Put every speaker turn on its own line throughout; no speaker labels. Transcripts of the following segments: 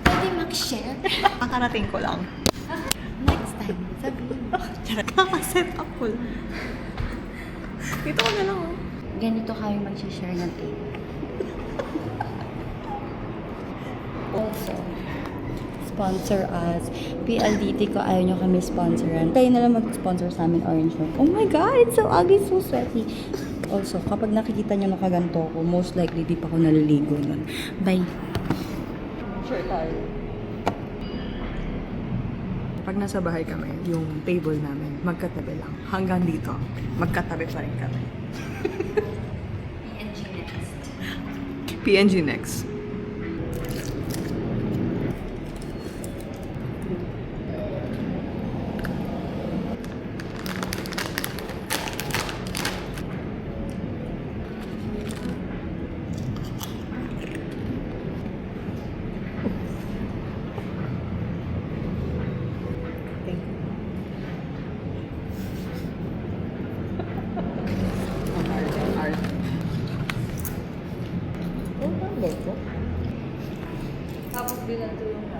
Pwede mag-share.
Kakarating ko lang.
Next time, sabihin mo.
Kakaset up ko lang. Dito ko na lang oh.
Ganito kami mag-share ng tape. Also, sponsor us. PLDT ko, ayaw nyo kami sponsoran. Kayo na lang mag-sponsor sa amin, Orange Milk. Oh my God, it's so ugly, so sweaty. Also, kapag nakikita nyo nakaganto ko, most likely di pa ako naliligo nun. Bye.
Sure tayo. Pag nasa bahay kami, yung table namin, magkatabi lang. Hanggang dito, magkatabi pa rin kami.
PNG next.
PNG next. Thank you. Ang art. Oh, ang ko.
Tapos binatulong na.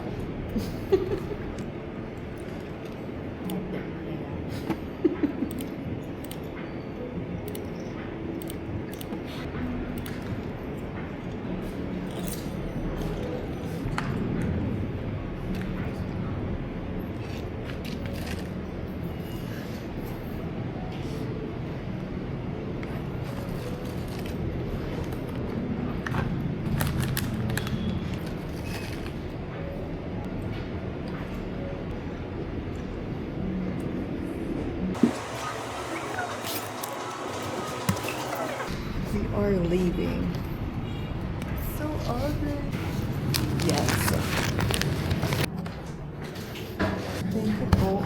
We are leaving.
So ugly.
Yes. Thank you po.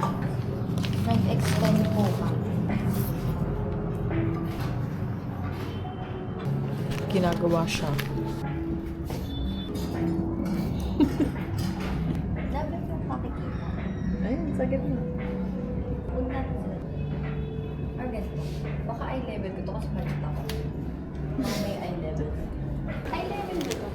Nag-extend po ka.
Ginagawa siya.
Dapat yung pakikita.
Ayun, sa gitna.
Huwag natin sila. Or ganito. Baka eye level ko ito kasi malit ako. Baka may eye level. Eye level dito.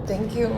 Thank you.